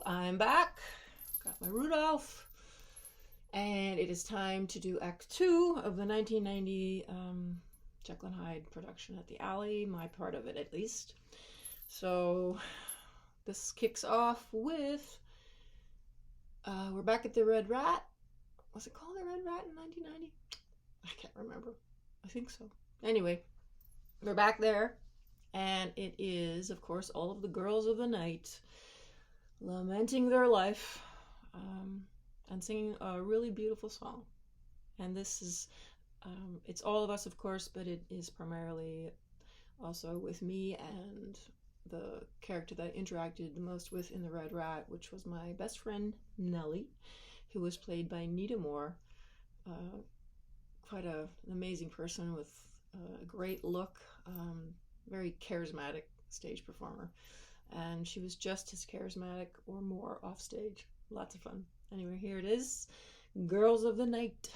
I'm back. Got my Rudolph. And it is time to do Act 2 of the 1990 Jekyll Hyde production at the Alley, my part of it at least. So this kicks off with, we're back at the Red Rat. Was it called the Red Rat in 1990? I can't remember. I think so. Anyway, we're back there. And it is, of course, all of the girls of the night lamenting their life and singing a really beautiful song. And this is, it's all of us, of course, but it is primarily also with me and the character that I interacted the most with in the Red Rat, which was my best friend, Nellie, who was played by Nita Moore. Quite an amazing person with a great look, very charismatic stage performer. And she was just as charismatic or more off stage. Lots of fun. Anyway, here it is. Girls of the Night.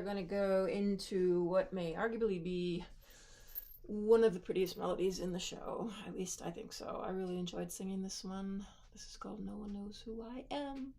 going to go into what may arguably be one of the prettiest melodies in the show. At least I think so. I really enjoyed singing this one. This is called No One Knows Who I Am.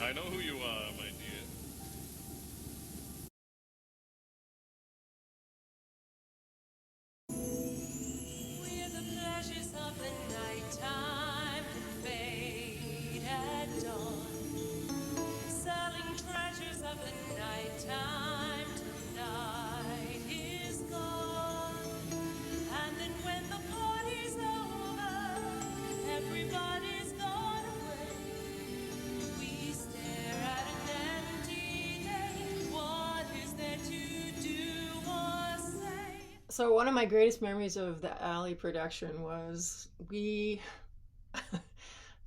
I know who you are, my dear. We're the pleasures of the nighttime that fade at dawn. Selling treasures of the nighttime till night is gone. And then when the party's over, everybody's gone away. We stare at an empty day. What is there to do or say? So one of my greatest memories of the Alley production was we,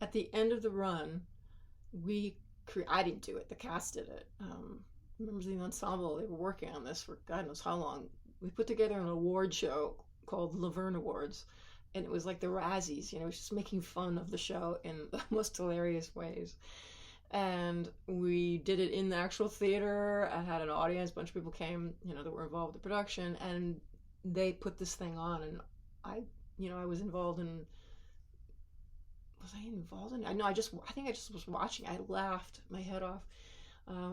at the end of the run, I didn't do it, the cast did it. Members of the ensemble, they were working on this for God knows how long. We put together an award show called Laverne Awards, and it was like the Razzies, it was just making fun of the show in the most hilarious ways. And we did it in the actual theater. I had an audience, a bunch of people came, that were involved with the production, and they put this thing on, and I was involved in. Was I involved in? I think I just was watching. I laughed my head off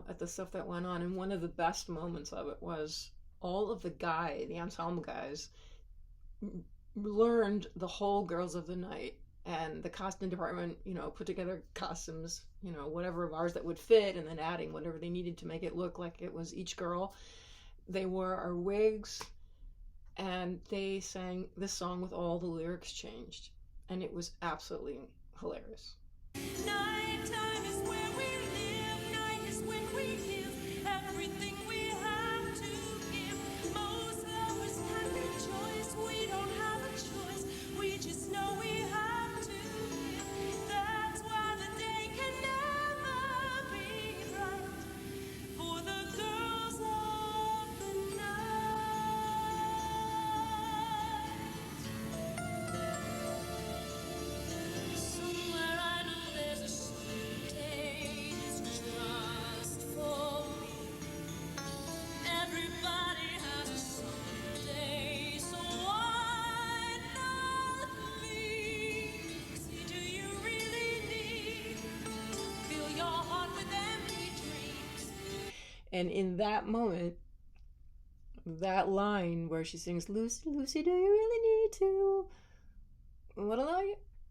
at the stuff that went on, and one of the best moments of it was all of the ensemble guys, learned the whole Girls of the Night, and the costume department, put together costumes, whatever of ours that would fit, and then adding whatever they needed to make it look like it was each girl. They wore our wigs, and they sang this song with all the lyrics changed, and it was absolutely hilarious. Nighttime is where we live. Night is when we give everything we have to give. Most lovers have no choice. We don't have a choice. We just know we have to give. That's why the day can never be right for the girls of the night. Somewhere I know there's a And in that moment, that line where she sings, Lucy, Lucy, do you really need to?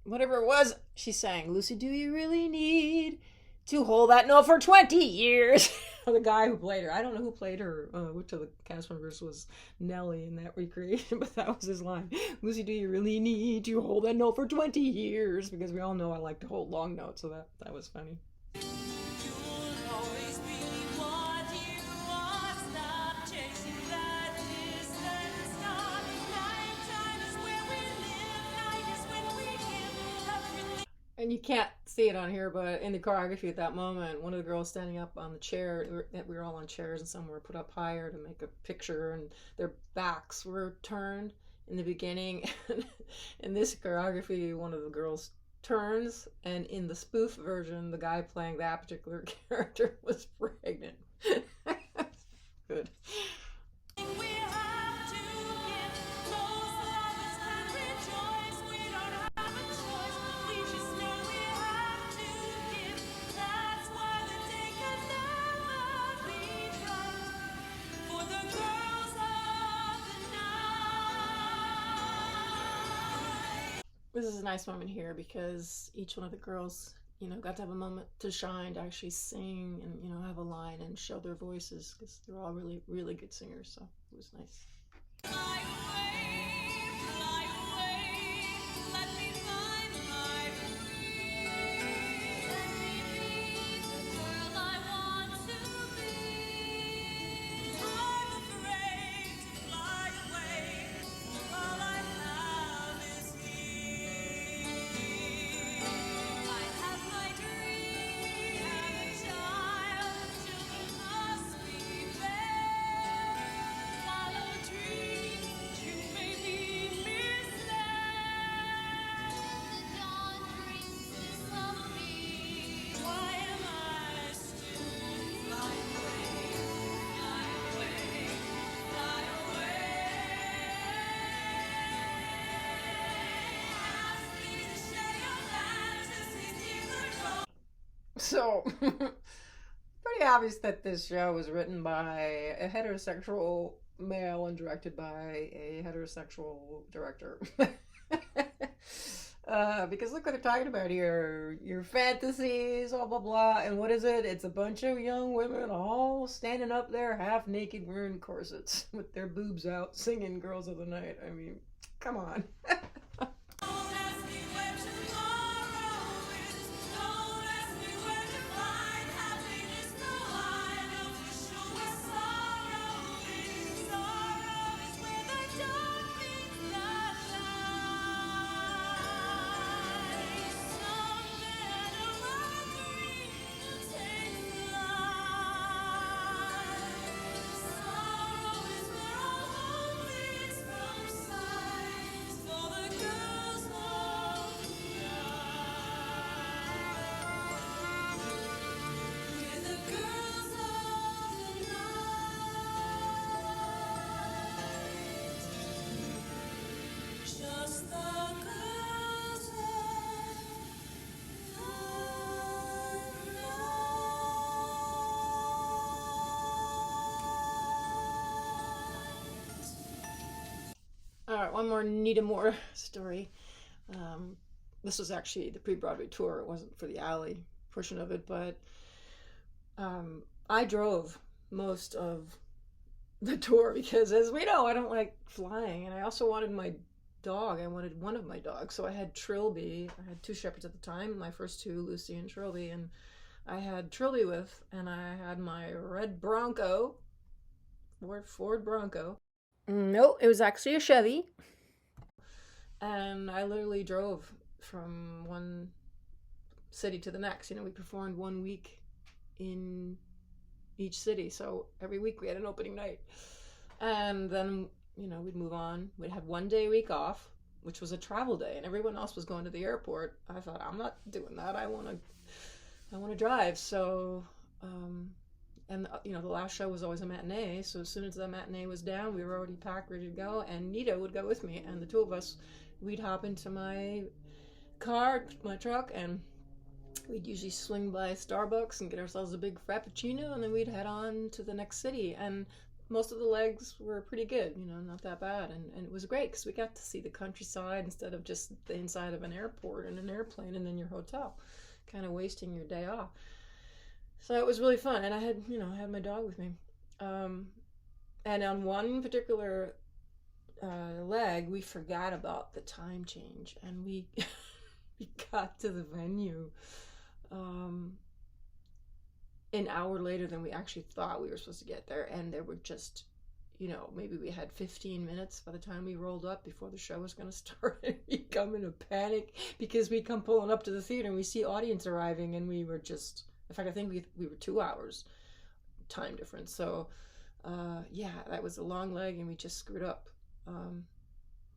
Whatever it was, she sang, Lucy, do you really need to hold that note for 20 years? The guy who played her, I don't know who played her, which of the cast members was Nellie in that recreation, but that was his line. Lucy, do you really need to hold that note for 20 years? Because we all know I like to hold long notes, so that was funny. You'll always be what you are. Stop chasing that distant star. Nighttime is where we live. Night is when we give everything. And you can't see it on here, but in the choreography at that moment, one of the girls standing up on the chair, we were all on chairs and some were put up higher to make a picture, and their backs were turned in the beginning. In this choreography, one of the girls turns, and in the spoof version, the guy playing that particular character was pregnant. Good. We have to give. Most lovers can rejoice. We don't have a choice. We just know we have to give. That's why the day can never be bright for the girls of the night. This is a nice moment here because each one of the girls, got to have a moment to shine, to actually sing and, have a line and show their voices because they're all really, really good singers. So it was nice. Fly away, let me find my dream. Let me be the girl I want to be. I'm afraid to fly away, all I have is here. I have my dream, have a child, children must be fair. Follow a dream, you may be misled. The dawn brings this of me. Why am I still fly away, fly away, fly away? Ask me to share your fantasies, deeper. So, pretty obvious that this show was written by a heterosexual male and directed by a heterosexual director. Because look what they're talking about here. Your fantasies, blah, blah, blah. And what is it? It's a bunch of young women all standing up there half naked wearing corsets with their boobs out singing Girls of the Night. I mean, come on. Don't ask me where tomorrow is. Don't ask me where to find happiness. No, I know for sure where sorrow is. Sorrow is where the dark meets the light. Somewhere to my dream will take flight. Sorrow is where all hope is from sight. For the girls of the night. We're the girls of the night. Just the girls of the night. All right, one more Nita Moore story. This was actually the pre-Broadway tour. It wasn't for the alley portion of it, but I drove most of the tour because, as we know, I don't like flying, and I also wanted my dog. I wanted one of my dogs, so I had Trilby. I had two shepherds at the time, my first two, Lucy and Trilby, and I had Trilby with, and I had my red Bronco, Ford Bronco. No, it was actually a Chevy. And I literally drove from one city to the next. We performed 1 week in each city. So every week we had an opening night. And then, we'd move on. We'd have 1 day a week off, which was a travel day. And everyone else was going to the airport. I thought, I'm not doing that. I want to drive. So, and the last show was always a matinee. So as soon as the matinee was down, we were already packed, ready to go. And Nita would go with me. And the two of us, we'd hop into my car, my truck, and we'd usually swing by Starbucks and get ourselves a big Frappuccino, and then we'd head on to the next city. And most of the legs were pretty good, not that bad. And it was great because we got to see the countryside instead of just the inside of an airport and an airplane and then your hotel, kind of wasting your day off. So it was really fun. And I had my dog with me. And on one particular leg, we forgot about the time change, and we we got to the venue an hour later than we actually thought we were supposed to get there, and there were just, maybe we had 15 minutes by the time we rolled up before the show was going to start, and we come in a panic because we come pulling up to the theater and we see audience arriving, and we were just, in fact, I think we were 2 hours time difference, so yeah, that was a long leg, and we just screwed up.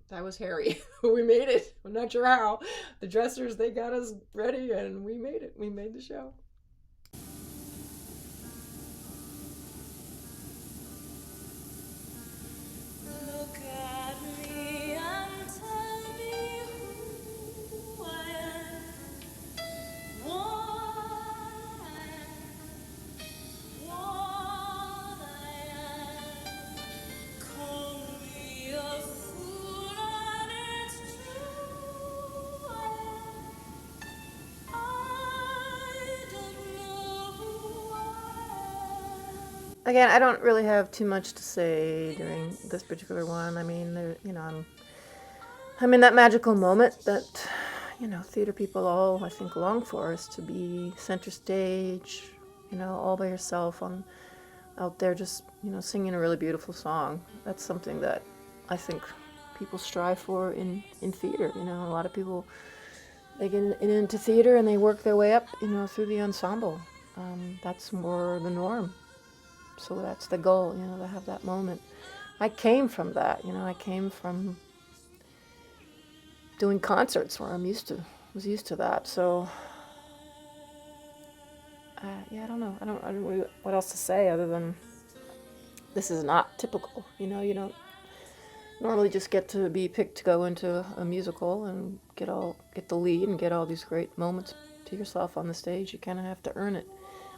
That was hairy. We made it. I'm not sure how. The dressers, they got us ready, and we made it. We made the show. Look at me and tell me who I am, what I am, what I am. Call me a fool, and it's true. I don't know who I am. Again, I don't really have too much to say during this particular one. I mean, I'm in that magical moment that, theater people all, I think, long for, is to be center stage, all by yourself out there just, singing a really beautiful song. That's something that I think people strive for in theater. A lot of people, they get into theater and they work their way up, through the ensemble. That's more the norm. So that's the goal, to have that moment. I came from that, I came from doing concerts where was used to that. So, yeah, I don't know. I don't know what else to say other than this is not typical. You don't normally just get to be picked to go into a musical and get the lead and get all these great moments to yourself on the stage. You kind of have to earn it.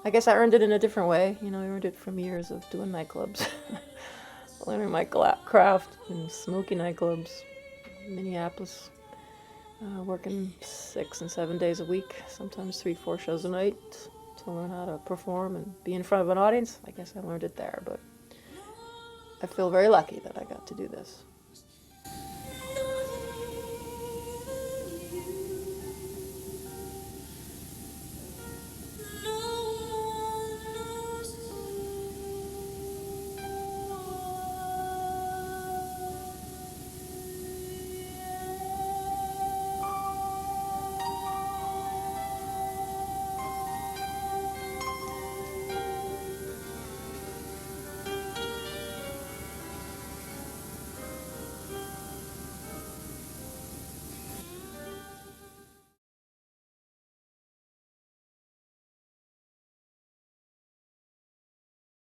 I guess I earned it in a different way. I earned it from years of doing nightclubs, learning my craft in smoky nightclubs, Minneapolis, working 6 and 7 days a week, sometimes 3-4 shows a night to learn how to perform and be in front of an audience. I guess I learned it there, but I feel very lucky that I got to do this.